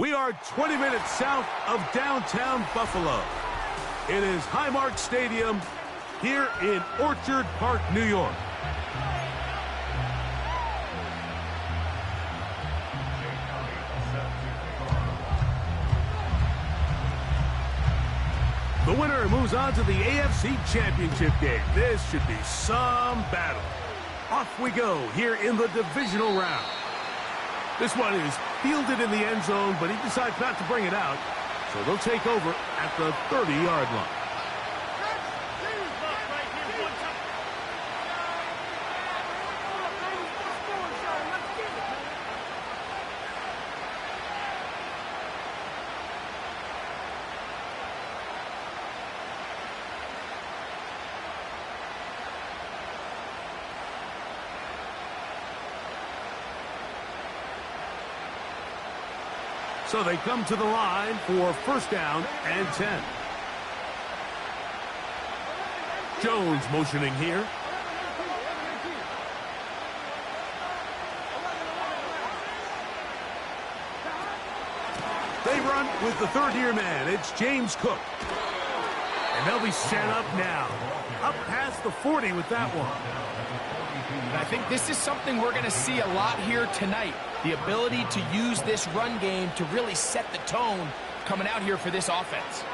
We are 20 minutes south of downtown Buffalo. It is Highmark Stadium here in Orchard Park, New York. The winner moves on to the AFC Championship game. This should be some battle. Off we go here in the divisional round. This one is fielded in the end zone, but he decides not to bring it out. So they'll take over at the 30-yard line. So they come to the line for first down and 10. Jones motioning here. They run with the third-year man. It's James Cook. And they'll be set up now. Up past the 40 with that one. And I think this is something we're going to see a lot here tonight. The ability to use this run game to really set the tone coming out here for this offense.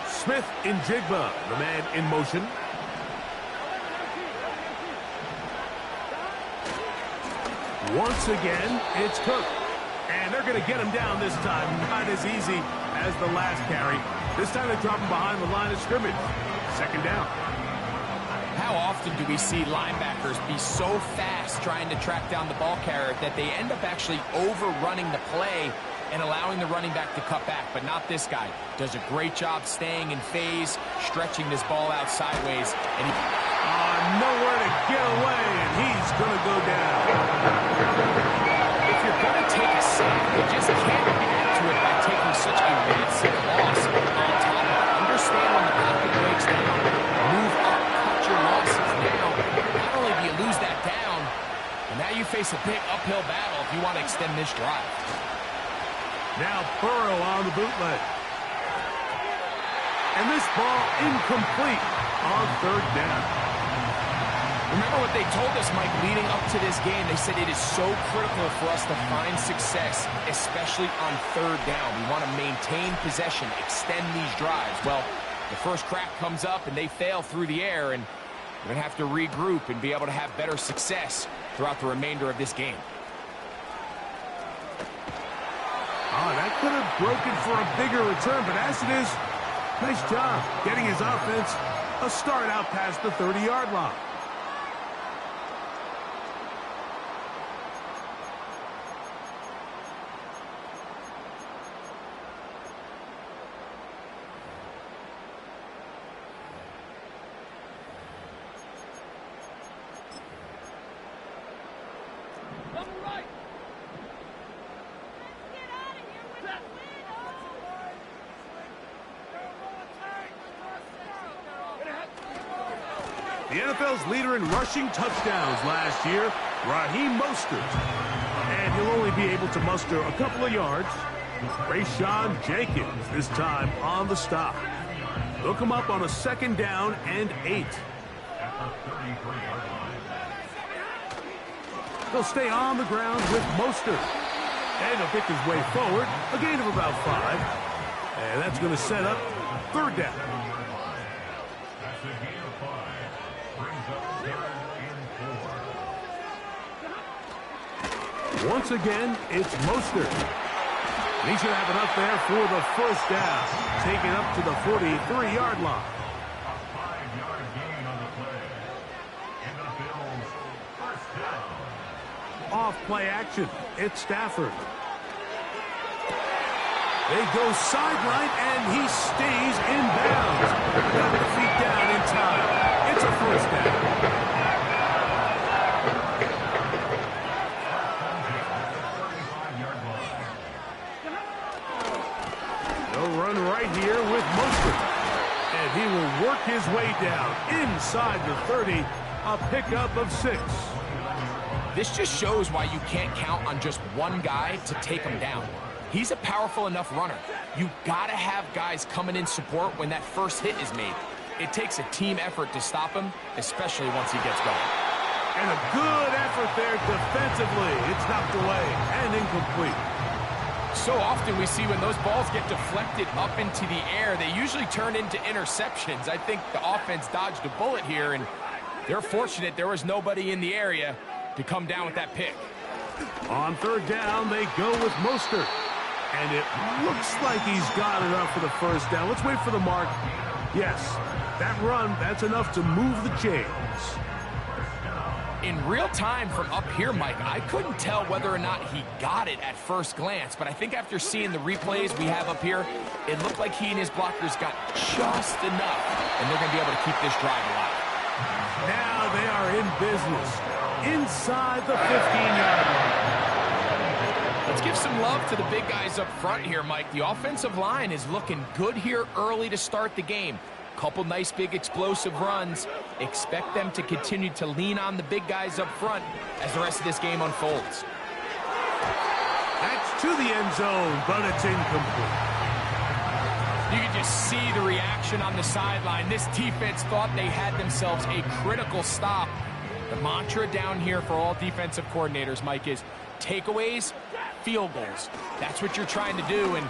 Smith in Jigba, the man in motion. Once again, it's Cook. And they're going to get him down this time. Not as easy as the last carry. This time they drop him behind the line of scrimmage. Second down. How often do we see linebackers be so fast trying to track down the ball carrier that they end up actually overrunning the play and allowing the running back to cut back? But not this guy. Does a great job staying in phase, stretching this ball out sideways. And he... nowhere to get away, and he's going to go down. If you're going to take a sack, you just can't add to it by taking such a massive loss on top of it. Understand when the pocket breaks down, move up, cut your losses. Now, not only do you lose that down, but now you face a big uphill battle if you want to extend this drive. Now Burrow on the bootleg. And this ball incomplete on third down. Remember what they told us, Mike, leading up to this game. They said it is so critical for us to find success, especially on third down. We want to maintain possession, extend these drives. Well, the first crack comes up and they fail through the air, and we're going to have to regroup and be able to have better success throughout the remainder of this game. Oh, that could have broken for a bigger return, but as it is, nice job getting his offense a start out past the 30-yard line. The NFL's leader in rushing touchdowns last year, Raheem Mostert. And he'll only be able to muster a couple of yards. Rayshawn Jenkins this time on the stop. They'll come up on a second down and 8. They'll stay on the ground with Mostert. And he'll pick his way forward, a gain of about 5. And that's going to set up third down. Once again, it's Mostert. And he should have enough there for the first down. Take it up to the 43-yard line. A 5-yard gain on the play. Into the Bills' first down. Off play action. It's Stafford. They go sideline, and he stays in bounds. Got the feet down in time. It's a first down. Run right here with Mostert. the 30, a pickup of 6. This just shows why you can't count on just one guy to take him down. He's a powerful enough runner. You gotta have guys coming in support when that first hit is made. It takes a team effort to stop him, especially once he gets going. And a good effort there defensively. It's knocked away and incomplete. So often we see when those balls get deflected up into the air, they usually turn into interceptions. I think the offense dodged a bullet here, and they're fortunate there was nobody in the area to come down with that pick. On third down, they go with Mostert. And it looks like he's got enough for the first down. Let's wait for the mark. Yes, that run, that's enough to move the chains. In real time from up here, Mike, I couldn't tell whether or not he got it at first glance, but I think after seeing the replays we have up here, it looked like he and his blockers got just enough, and they're going to be able to keep this drive alive. Now they are in business inside the 15-yard line. Let's give some love to the big guys up front here, Mike. The offensive line is looking good here early to start the game. Couple nice big explosive runs. Expect them to continue to lean on the big guys up front as the rest of this game unfolds. That's to the end zone, but it's incomplete. You can just see the reaction on the sideline. This defense thought they had themselves a critical stop. The mantra down here for all defensive coordinators, Mike, is takeaways, field goals. That's what you're trying to do, and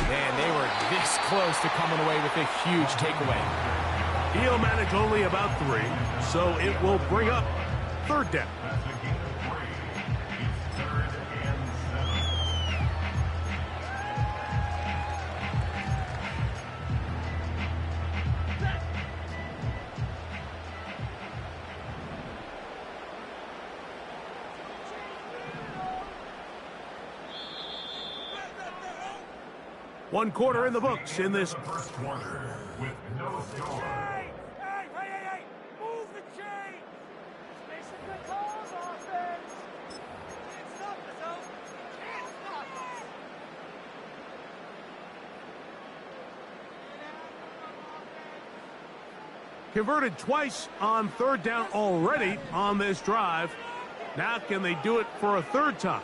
man, they were this close to coming away with a huge takeaway. He'll manage only about 3, so it will bring up third down. One quarter in the books in this First quarter with no score. Hey! Move the chain! Make some good calls, offense! Can't stop us, though! Can't stop us! converted twice on third down already on this drive. Now can they do it for a third time?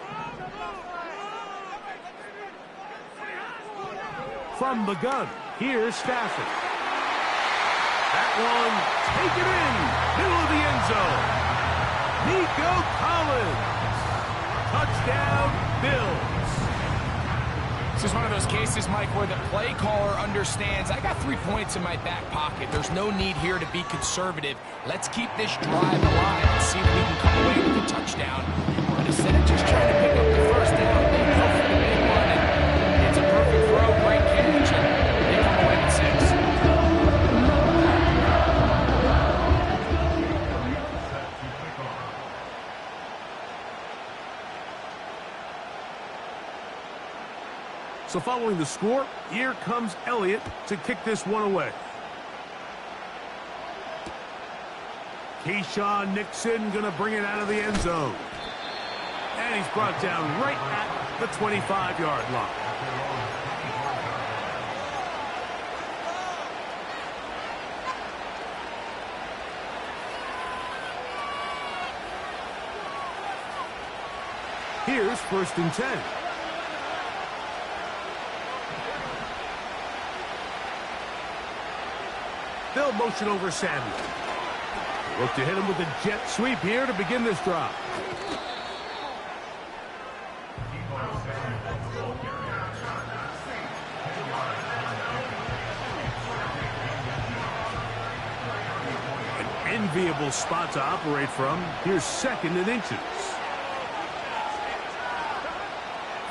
From the gun, here's Stafford. That one taken in, middle of the end zone. Nico Collins. Touchdown, Bills. This is one of those cases, Mike, where the play caller understands, I got 3 points in my back pocket. There's no need here to be conservative. Let's keep this drive alive and see if we can come away with a touchdown. But instead of just trying to pick up the first down, they go for the big one, and it's a perfect throw, great catch, and they come away with 6. So following the score, here comes Elliott to kick this one away. Keyshawn Nixon going to bring it out of the end zone. And he's brought down right at the 25-yard line. Here's 1st and 10. They'll motion over Samuel. Look to hit him with a jet sweep here to begin this drive. An enviable spot to operate from. Here's 2nd and inches.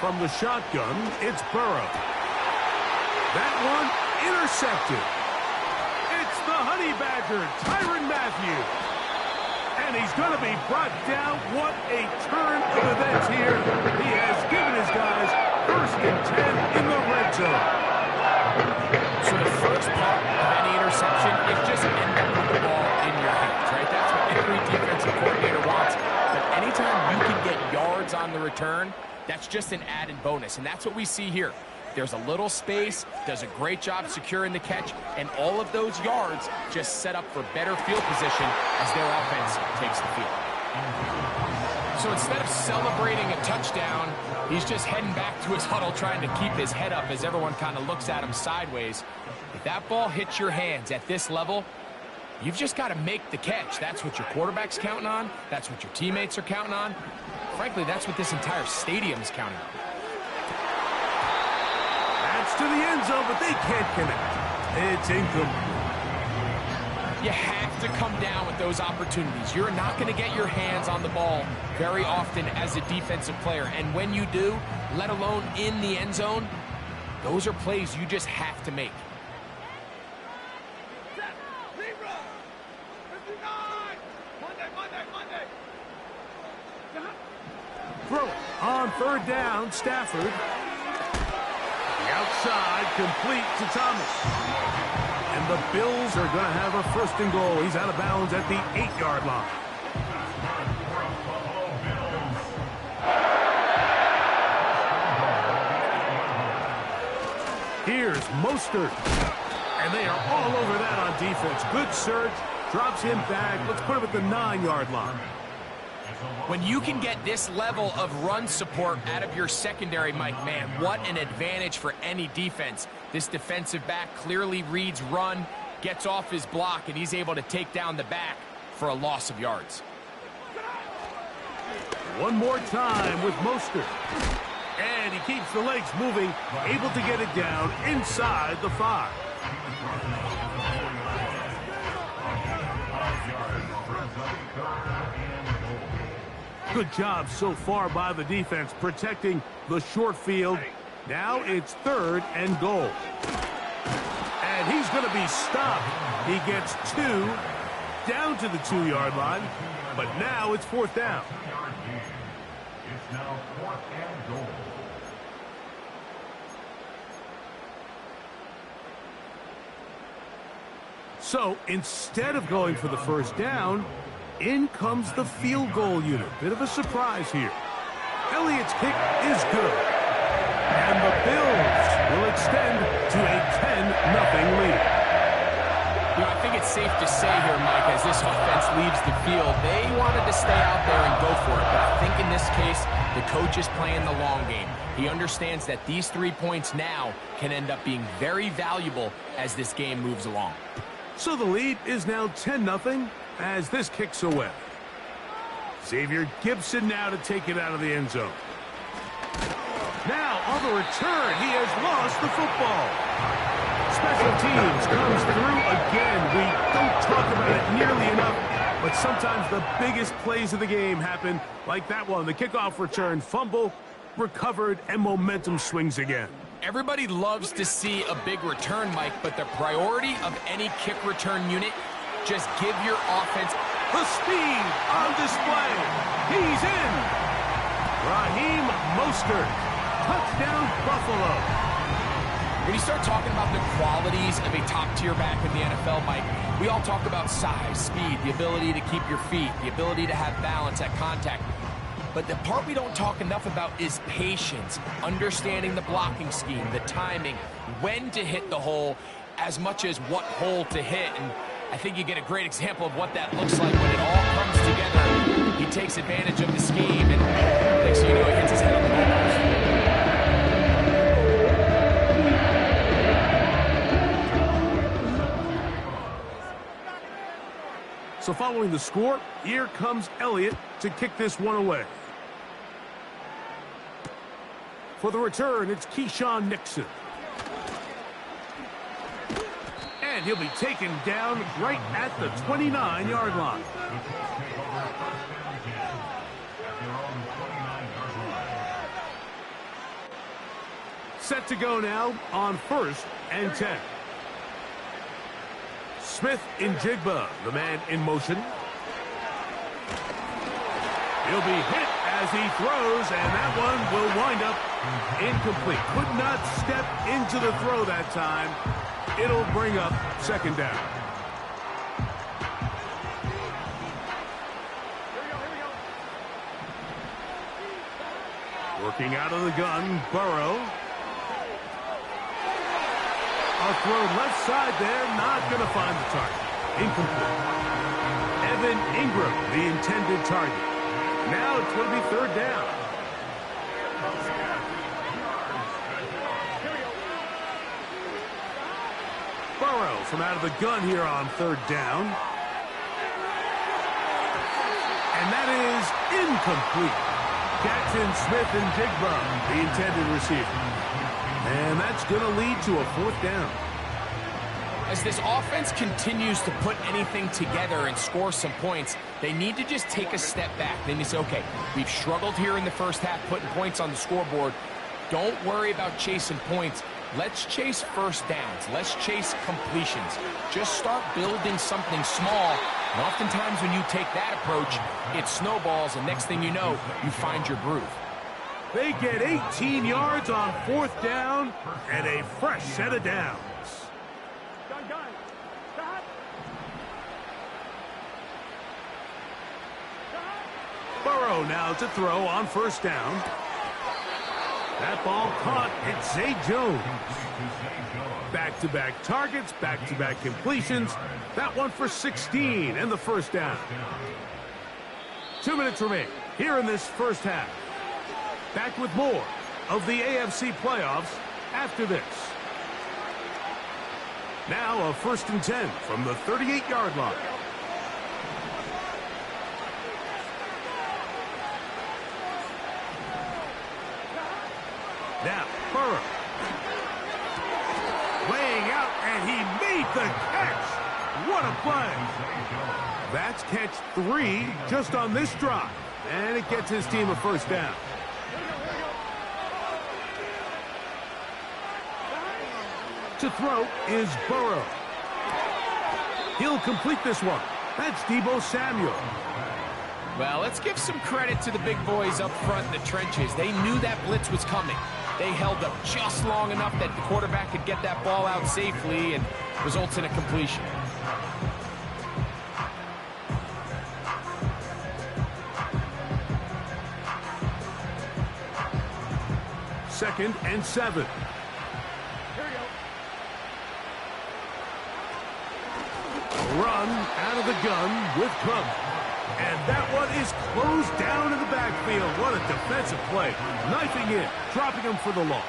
From the shotgun, it's Burrow. That one intercepted. The Honey Badger, Tyrann Mathieu. And he's going to be brought down. What a turn of events here. He has given his guys 1st and 10 in the red zone. So the first part of any interception is just end up with the ball in your hands, right? That's what every defensive coordinator wants. But anytime you can get yards on the return, that's just an added bonus. And that's what we see here. There's a little space, does a great job securing the catch, and all of those yards just set up for better field position as their offense takes the field. So instead of celebrating a touchdown, he's just heading back to his huddle trying to keep his head up as everyone kind of looks at him sideways. If that ball hits your hands at this level, you've just got to make the catch. That's what your quarterback's counting on. That's what your teammates are counting on. Frankly, that's what this entire stadium's counting on. That's to the end zone, but they can't connect. It's incomplete. You have to come down with those opportunities. You're not going to get your hands on the ball very often as a defensive player. And when you do, let alone in the end zone, those are plays you just have to make. Throw it on third down, Stafford. The outside, complete to Thomas. And the Bills are going to have a first and goal. He's out of bounds at the 8-yard line. Here's Mostert. And they are all over that on defense. Good search. Drops him back. Let's put him at the 9-yard line. When you can get this level of run support out of your secondary, Mike, man, what an advantage for any defense. This defensive back clearly reads run, gets off his block, and he's able to take down the back for a loss of yards. One more time with Mostert. And he keeps the legs moving, able to get it down inside the 5. Good job so far by the defense protecting the short field. Now it's 3rd and goal. And he's going to be stopped. He gets 2 down to the 2-yard line. But now it's 4th down. It's now 4th and goal. So instead of going for the first down, in comes the field goal unit. Bit of a surprise here. Elliott's kick is good. And the Bills will extend to a 10-0 lead. You know, I think it's safe to say here, Mike, as this offense leaves the field, they wanted to stay out there and go for it. But I think in this case, the coach is playing the long game. He understands that these 3 points now can end up being very valuable as this game moves along. So the lead is now 10-0 as this kicks away. Xavier Gibson now to take it out of the end zone. Now on the return, he has lost the football. Special teams comes through again. We don't talk about it nearly enough, but sometimes the biggest plays of the game happen like that one. The kickoff return, fumble, recovered, and momentum swings again. Everybody loves to see a big return, Mike, but the priority of any kick return unit, just give your offense the speed on display. He's in. Raheem Mostert. Touchdown, Buffalo. When you start talking about the qualities of a top-tier back in the NFL, Mike, we all talk about size, speed, the ability to keep your feet, the ability to have balance at contact. But the part we don't talk enough about is patience, understanding the blocking scheme, the timing, when to hit the hole, as much as what hole to hit. And I think you get a great example of what that looks like when it all comes together. He takes advantage of the scheme, and next thing you know, he hits his head on the goalpost. So following the score, here comes Elliott to kick this one away. For the return, it's Keyshawn Nixon. And he'll be taken down right at the 29-yard line. Set to go now on 1st and 10. Smith in Jigba, the man in motion. He'll be hit as he throws, and that one will wind up incomplete. Could not step into the throw that time. It'll bring up 2nd down. Working out of the gun, Burrow. A throw left side there, not going to find the target. Incomplete. Evan Ingram, the intended target. Now it's going to be third down. Burrow from out of the gun here on third down. And that is incomplete. Jackson Smith and Jigba, the intended receiver. And that's going to lead to a fourth down. As this offense continues to put anything together and score some points, they need to just take a step back. Then you say, okay, we've struggled here in the first half putting points on the scoreboard. Don't worry about chasing points. Let's chase first downs. Let's chase completions. Just start building something small. And oftentimes when you take that approach, it snowballs, and next thing you know, you find your groove. They get 18 yards on fourth down and a fresh set of downs. Burrow now to throw on first down. That ball caught. It's Zay Jones. Back-to-back targets, back-to-back completions. That one for 16 and the first down. 2 minutes remain here in this first half. Back with more of the AFC playoffs after this. Now a 1st and 10 from the 38-yard line. Now, Burrow. Laying out, and he made the catch. What a play. That's catch 3 just on this drive. And it gets his team a first down. To throw is Burrow. He'll complete this one. That's Deebo Samuel. Well, let's give some credit to the big boys up front in the trenches. They knew that blitz was coming. They held up just long enough that the quarterback could get that ball out safely and results in a completion. Second and 7. Run out of the gun with Cook. And that one is closed down in the backfield. What a defensive play. Knifing in, dropping him for the loss.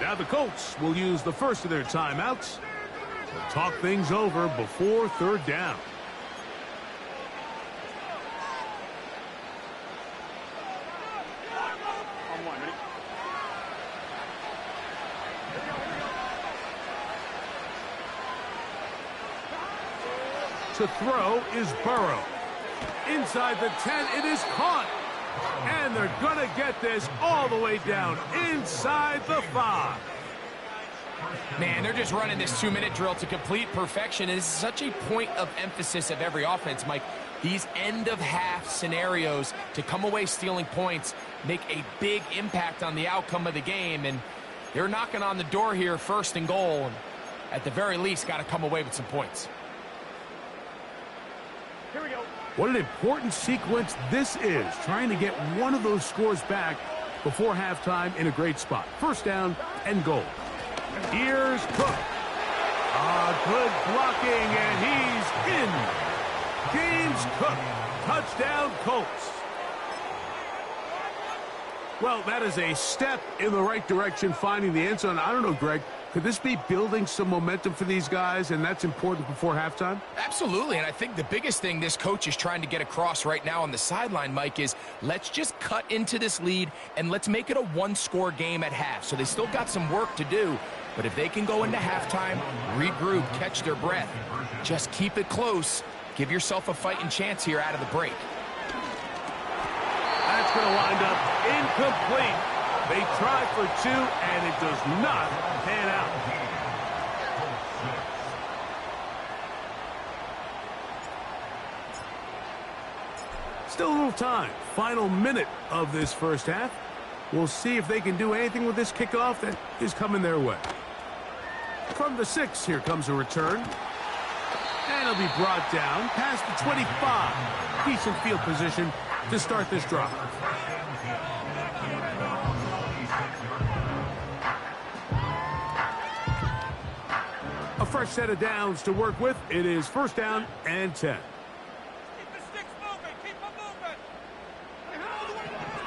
Now the Colts will use the first of their timeouts to talk things over before third down. To throw is Burrow. Inside the 10, it is caught. And they're going to get this all the way down inside the 5. Man, they're just running this 2-minute drill to complete perfection. It is such a point of emphasis of every offense, Mike. These end-of-half scenarios to come away stealing points make a big impact on the outcome of the game. And they're knocking on the door here, 1st and goal. And at the very least, got to come away with some points. Here we go. What an important sequence this is, trying to get one of those scores back before halftime in a great spot. First down and goal. Here's Cook. Good blocking, and he's in. James Cook, touchdown Colts. Well, that is a step in the right direction, finding the end zone. I don't know, Greg. Could this be building some momentum for these guys, and that's important before halftime? Absolutely, and I think the biggest thing this coach is trying to get across right now on the sideline, Mike, is let's just cut into this lead, and let's make it a one-score game at half. So they still got some work to do, but if they can go into halftime, regroup, catch their breath, just keep it close, give yourself a fighting chance here out of the break. That's going to wind up incomplete. They try for 2, and it does not pan out. Still a little time. Final minute of this first half. We'll see if they can do anything with this kickoff that is coming their way. From the 6, here comes a return. And it'll be brought down past the 25. Decent field position to start this drive. fresh set of downs to work with. It is first down and 10. Keep the sticks moving. Keep them moving.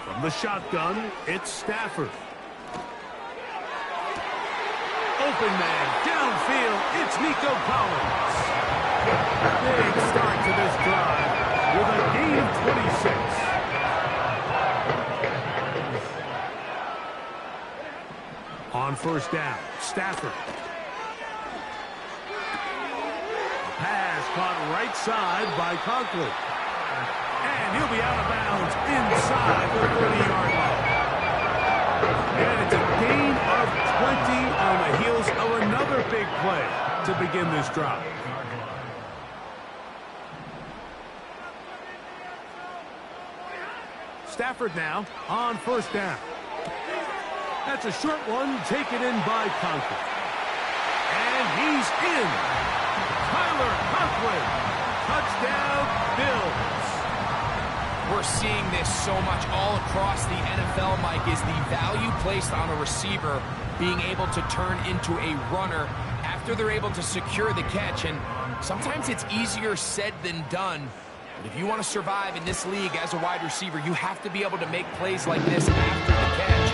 From the shotgun, it's Stafford. Open man, downfield, it's Nico Collins. Big start to this drive with a gain of 26. On first down, Stafford. Pass caught right side by Conklin. And he'll be out of bounds inside the 30-yard line. And it's a gain of 20 on the heels of another big play to begin this drive. Stafford now on first down. That's a short one taken in by Conklin. And he's in. Tyler Conklin. Touchdown, Bills. We're seeing this so much all across the NFL, Mike, is the value placed on a receiver being able to turn into a runner after they're able to secure the catch. And sometimes it's easier said than done. But if you want to survive in this league as a wide receiver, you have to be able to make plays like this after the catch.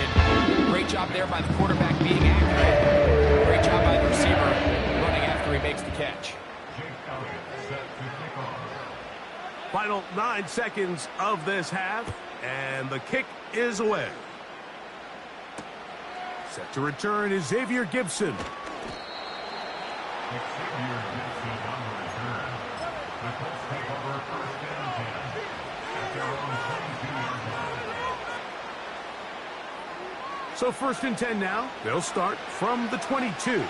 And great job there by the quarterback being accurate. Great job by the receiver running after he makes the catch. Final 9 seconds of this half, and the kick is away. Set to return is Xavier Gibson. Xavier Gibson on the return. The Colts take over first and 10 at their own 22-yard line. So first and 10 now. They'll start from the 22.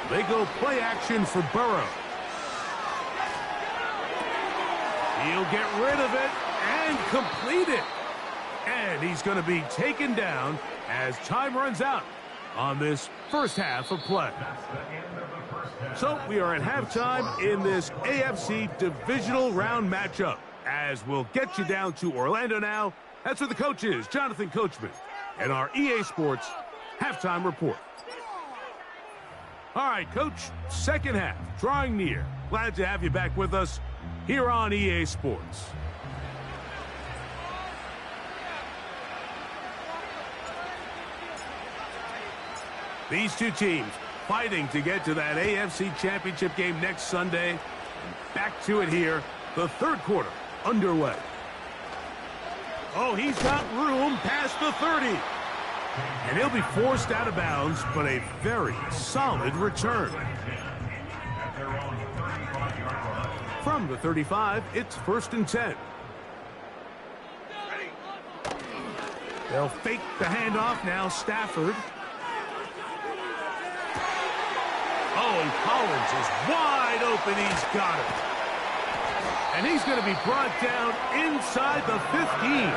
They go play action for Burrow. He'll get rid of it and complete it. And he's going to be taken down as time runs out on this first half of play. So we are at halftime in this AFC divisional round matchup. As we'll get you down to Orlando now. That's where the coach is, Jonathan Coachman, and our EA Sports halftime report. All right, Coach, second half, drawing near. Glad to have you back with us here on EA Sports. These two teams fighting to get to that AFC Championship game next Sunday. Back to it here, the third quarter underway. Oh, he's got room past the 30. And he'll be forced out of bounds, but a very solid return. From the 35, it's first and 10. They'll fake the handoff now, Stafford. Oh, and Collins is wide open. He's got it. And he's going to be brought down inside the 15.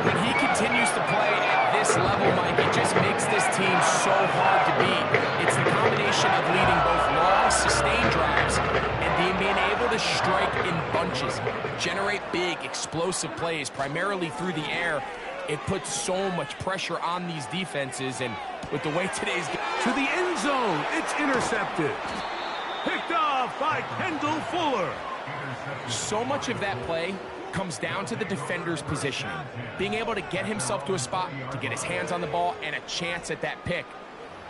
When he continues to play at this level, Mike, it just makes this team so hard to beat. It's the combination of leading both long, sustained drives and being able to strike in bunches, generate big, explosive plays, primarily through the air. It puts so much pressure on these defenses, and with the way today's game... To the end zone, it's intercepted. Picked off by Kendall Fuller. So much of that play comes down to the defender's positioning, being able to get himself to a spot, to get his hands on the ball, and a chance at that pick.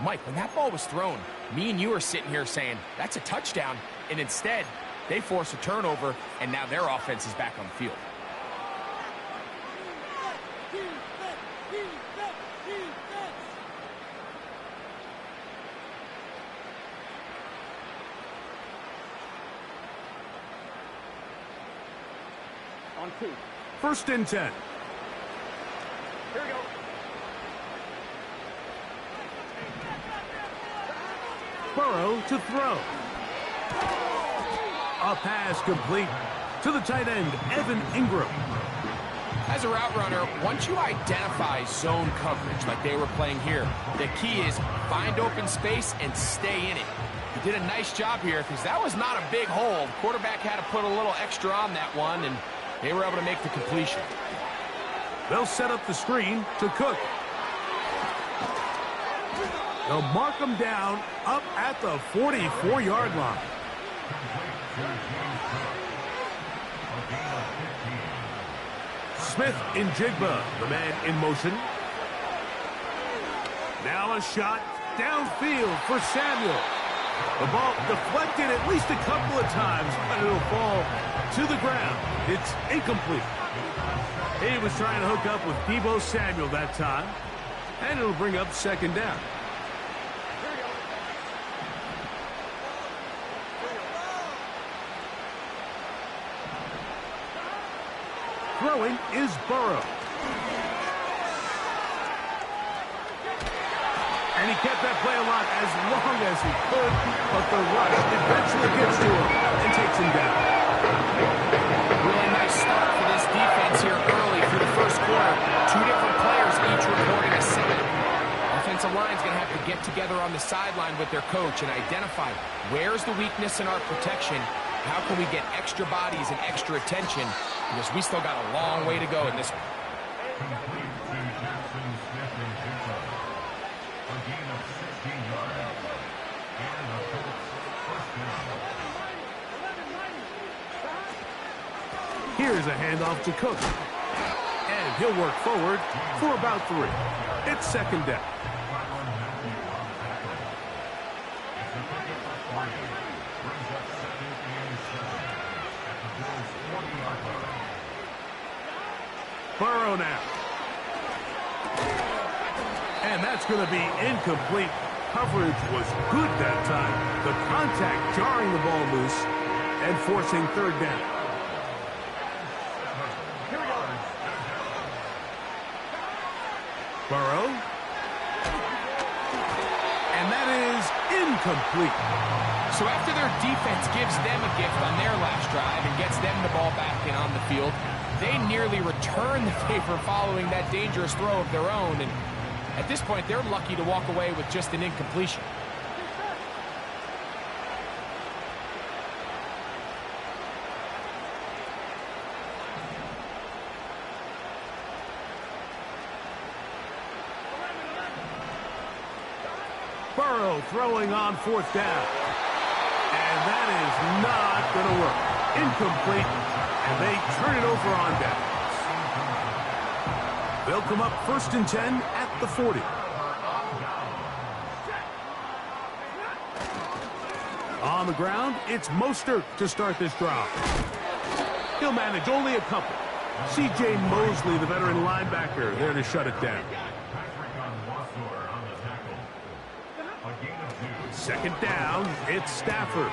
Mike, when that ball was thrown, me and you are sitting here saying, that's a touchdown, and instead, they force a turnover, and now their offense is back on the field. On 2. First and 10. Here we go. Burrow to throw. A pass complete to the tight end, Evan Ingram. As a route runner, once you identify zone coverage like they were playing here, the key is find open space and stay in it. He did a nice job here because that was not a big hole. The quarterback had to put a little extra on that one, and they were able to make the completion. They'll set up the screen to Cook. They'll mark him down up at the 44-yard line. Smith in Jigba, the man in motion. Now a shot downfield for Samuel. The ball deflected at least a couple of times, but it'll fall to the ground. It's incomplete. He was trying to hook up with Deebo Samuel that time, and it'll bring up second down. Throwing is Burrow. And he kept that play alive as long as he could, but the rush eventually gets to him and takes him down. Really nice start for this defense here early through the first quarter. Two different players each recording a sack. Offensive line's going to have to get together on the sideline with their coach and identify where's the weakness in our protection. How can we get extra bodies and extra attention? Because we still got a long way to go in this one. Here's a handoff to Cook. And he'll work forward for about 3. It's second down. Burrow now. And that's going to be incomplete. Coverage was good that time. The contact jarring the ball loose and forcing third down. Burrow. And that is incomplete. So after their defense gives them a gift on their last drive and gets them the ball back in on the field, they nearly return the favor following that dangerous throw of their own. And at this point, they're lucky to walk away with just an incompletion. Burrow throwing on fourth down. And that is not going to work. Incomplete. And they turn it over on downs. They'll come up 1st and 10 at the 40. On the ground, it's Mostert to start this drive. He'll manage only a couple. C.J. Mosley, the veteran linebacker, there to shut it down. Second down, it's Stafford.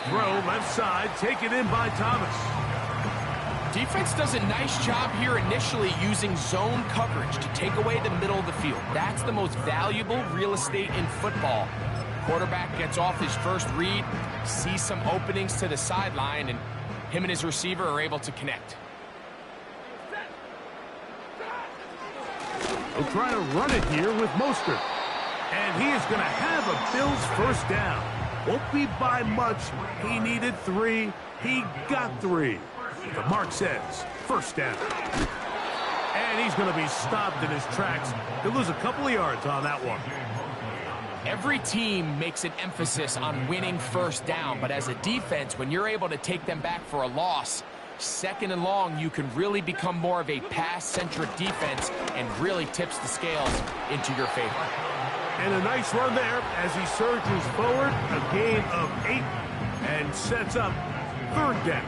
Throw left side, taken in by Thomas. Defense does a nice job here initially using zone coverage to take away the middle of the field. That's the most valuable real estate in football. Quarterback gets off his first read, sees some openings to the sideline, and him and his receiver are able to connect. They'll try to run it here with Mostert. And he is going to have a Bills first down. Won't be by much. He needed 3. He got 3. The mark says first down. And he's going to be stopped in his tracks. He'll lose a couple of yards on that one. Every team makes an emphasis on winning first down, but as a defense, when you're able to take them back for a loss, second and long, you can really become more of a pass-centric defense and really tips the scales into your favor. And a nice run there as he surges forward, a gain of 8, and sets up third down.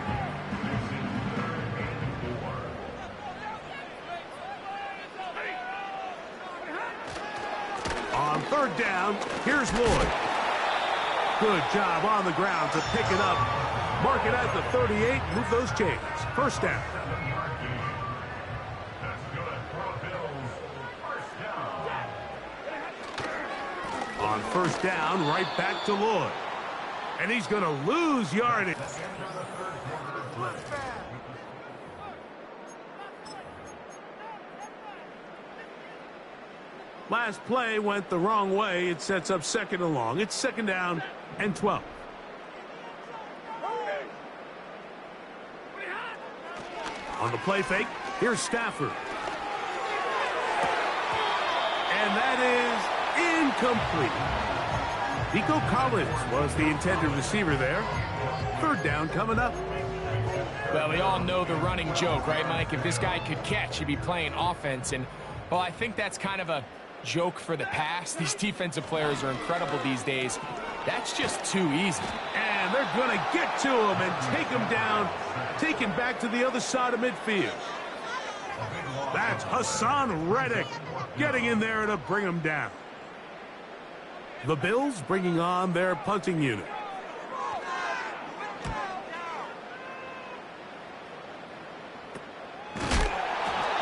On third down, here's Lloyd. Good job on the ground to pick it up. Mark it at the 38, move those chains. First down. On first down, right back to Lloyd. And he's going to lose yardage. Last play went the wrong way. It sets up second and long. It's second down and 12. On the play fake, here's Stafford. And that is incomplete. Dcot was the intended receiver there. Third down coming up. Well, we all know the running joke, right, Mike? If this guy could catch, he'd be playing offense. And, well, I think that's kind of a joke for the past. These defensive players are incredible these days. That's just too easy. And they're going to get to him and take him down, take him back to the other side of midfield. That's Hassan Reddick getting in there to bring him down. The Bills bringing on their punting unit.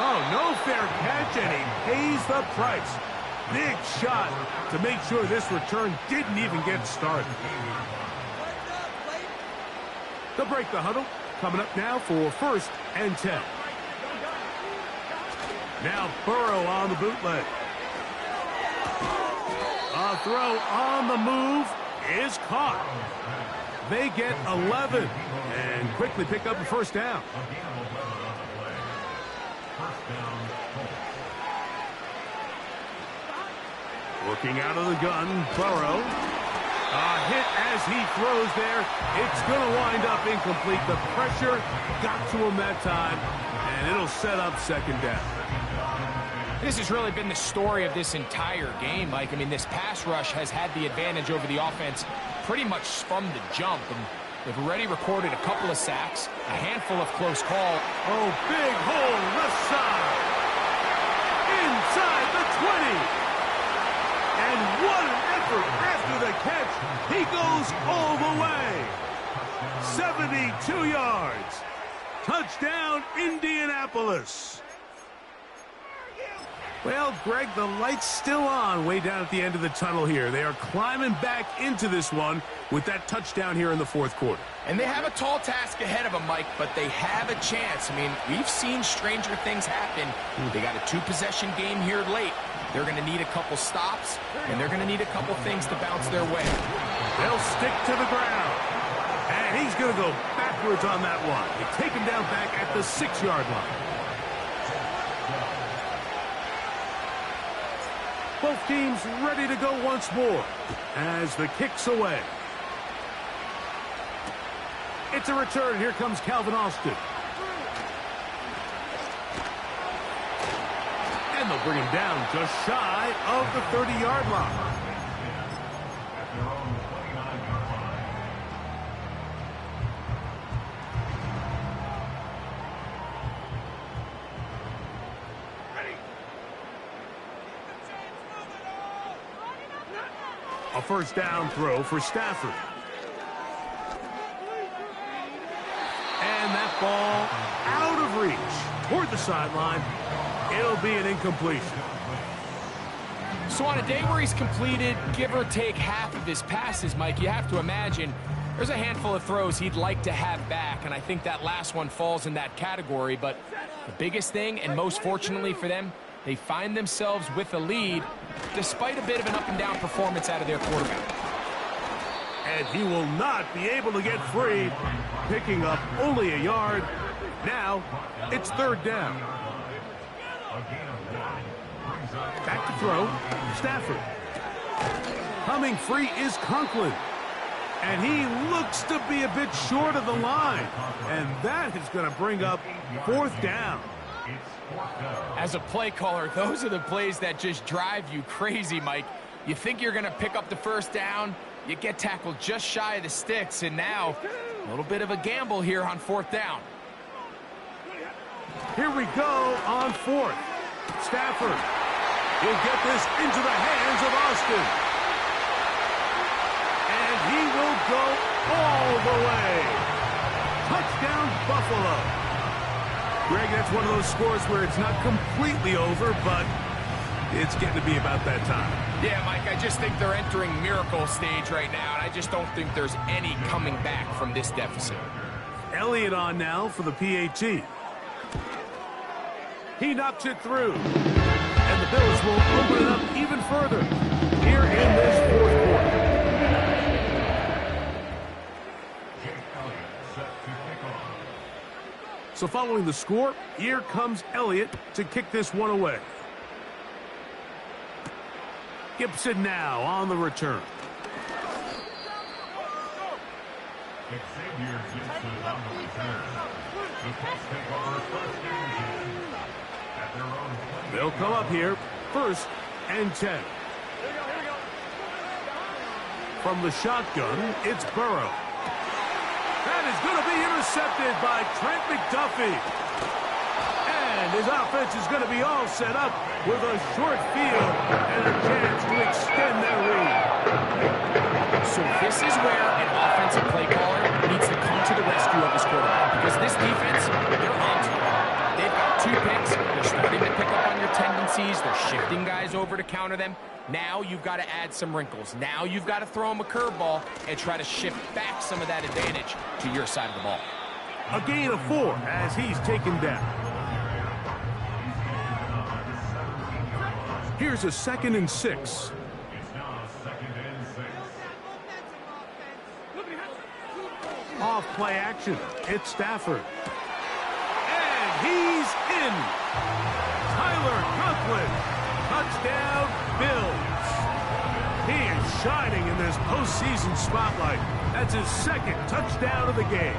Oh, no fair catch, and he pays the price. Big shot to make sure this return didn't even get started. They'll break the huddle. Coming up now for 1st and 10. Now Burrow on the bootleg. A throw on the move is caught. They get 11 and quickly pick up a 1st down. Working out of the gun, Burrow. A hit as he throws there. It's going to wind up incomplete. The pressure got to him that time, and it'll set up 2nd down. This has really been the story of this entire game, Mike. I mean, this pass rush has had the advantage over the offense pretty much from the jump, and they've already recorded a couple of sacks, a handful of close calls. Oh, big hole left side. Inside the 20. And what an effort after the catch. He goes all the way. 72 yards. Touchdown, Indianapolis. Well, Greg, the light's still on way down at the end of the tunnel here. They are climbing back into this one with that touchdown here in the 4th quarter. And they have a tall task ahead of them, Mike, but they have a chance. I mean, we've seen stranger things happen. They got a 2-possession game here late. They're going to need a couple stops, and they're going to need a couple things to bounce their way. They'll stick to the ground. And he's going to go backwards on that one. They take him down back at the 6-yard line. Both teams ready to go once more as the kick's away. It's a return. Here comes Calvin Austin. And they'll bring him down just shy of the 30-yard line. A 1st down throw for Stafford. And that ball out of reach toward the sideline. It'll be an incompletion. So on a day where he's completed, give or take half of his passes, Mike, you have to imagine there's a handful of throws he'd like to have back, and I think that last one falls in that category. But the biggest thing, and most fortunately for them, they find themselves with a lead despite a bit of an up-and-down performance out of their quarterback. And he will not be able to get free, picking up only a yard. Now it's 3rd down. Back to throw, Stafford. Coming free is Conklin. And he looks to be a bit short of the line. And that is going to bring up 4th down. As a play caller, those are the plays that just drive you crazy, Mike. You think you're going to pick up the 1st down, you get tackled just shy of the sticks, and now a little bit of a gamble here on 4th down. Here we go on 4th. Stafford. He'll get this into the hands of Austin. And he will go all the way. Touchdown, Buffalo. Greg, that's one of those scores where it's not completely over, but it's getting to be about that time. Yeah, Mike, I just think they're entering miracle stage right now, and I just don't think there's any coming back from this deficit. Elliott on now for the PAT. He knocks it through. And the Bills will open it up even further here in this 4th quarter. So following the score, here comes Elliott to kick this one away. Gibson now on the return. Xavier Gibson on the return. The Colts take over first and 10 at their own 20. They'll come up here, 1st and 10. From the shotgun, it's Burrow. That is going to be intercepted by Trent McDuffie. And his offense is going to be all set up with a short field and a chance to extend their lead. So this is where an offensive play caller needs to come to the rescue of his quarterback, because this defense, they're onto it. They've got 2 picks. They're starting to pick up on your tendencies. They're shifting guys over to counter them. Now you've got to add some wrinkles. Now you've got to throw him a curveball and try to shift back some of that advantage to your side of the ball. A gain of 4 as he's taken down. Here's a 2nd and 6. It's now 2nd and 6. Off play action. It's Stafford. And he's in. Tyler Conklin. Touchdown, Bills. He is shining in this postseason spotlight. That's his 2nd touchdown of the game.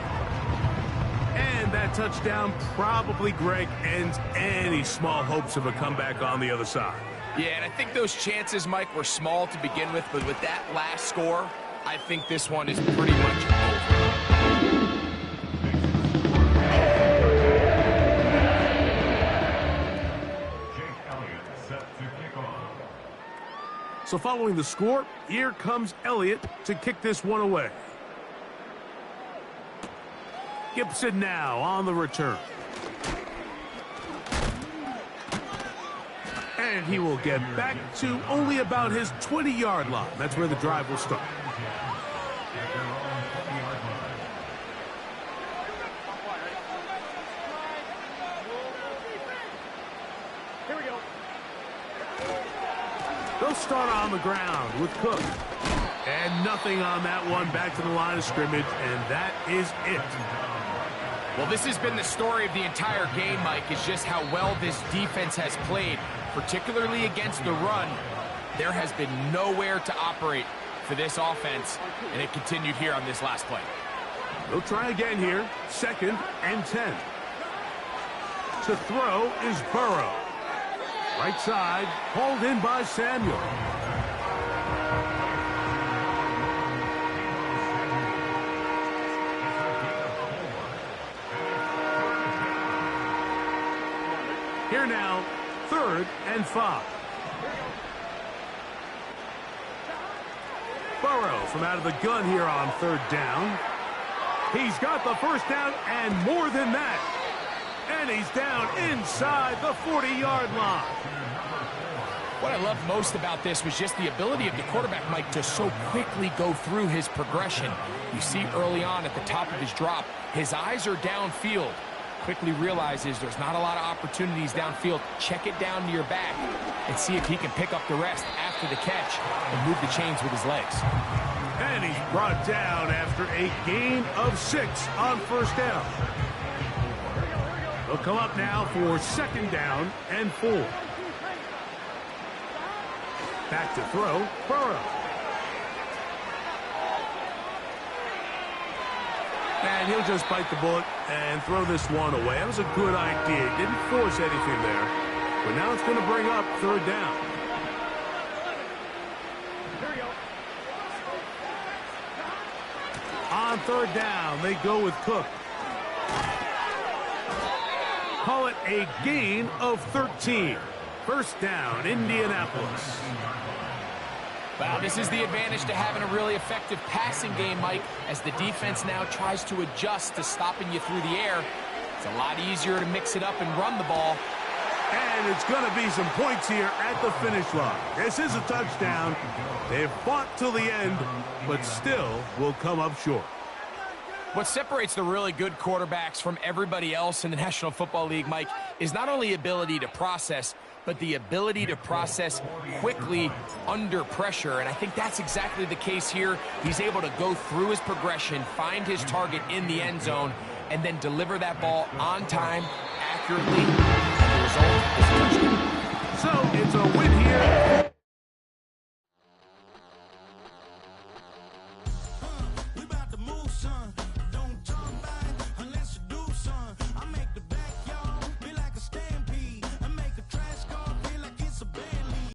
And that touchdown probably, Greg, ends any small hopes of a comeback on the other side. Yeah, and I think those chances, Mike, were small to begin with, but with that last score, I think this one is pretty much over. So following the score, here comes Elliott to kick this one away. Gibson now on the return. And he will get back to only about his 20-yard line. That's where the drive will start. Here we go. They'll start on the ground with Cook. And nothing on that one, back to the line of scrimmage, and that is it. Well, this has been the story of the entire game, Mike, is just how well this defense has played, particularly against the run. There has been nowhere to operate for this offense, and it continued here on this last play. They'll try again here, 2nd and 10. To throw is Burrow. Right side, hauled in by Samuel. Here now, 3rd and 5. Burrow from out of the gun here on 3rd down. He's got the first down and more than that. And he's down inside the 40-yard line. What I love most about this was just the ability of the quarterback, Mike, to so quickly go through his progression. You see early on at the top of his drop, his eyes are downfield. Quickly realizes there's not a lot of opportunities downfield. Check it down to your back and see if he can pick up the rest after the catch and move the chains with his legs. And he's brought down after a gain of 6 on 1st down. They'll come up now for 2nd down and 4. Back to throw, Burrow. And he'll just bite the bullet and throw this one away. That was a good idea. Didn't force anything there. But now it's going to bring up 3rd down. Here we go. On 3rd down, they go with Cook. Call it a gain of 13. 1st down, Indianapolis. Wow, this is the advantage to having a really effective passing game, Mike, as the defense now tries to adjust to stopping you through the air. It's a lot easier to mix it up and run the ball. And it's going to be some points here at the finish line. This is a touchdown. They've fought till the end, but still will come up short. What separates the really good quarterbacks from everybody else in the National Football League, Mike, is not only ability to process, but the ability to process quickly under pressure. And I think that's exactly the case here. He's able to go through his progression, find his target in the end zone, and then deliver that ball on time, accurately, and the result is a touchdown. So it's a win here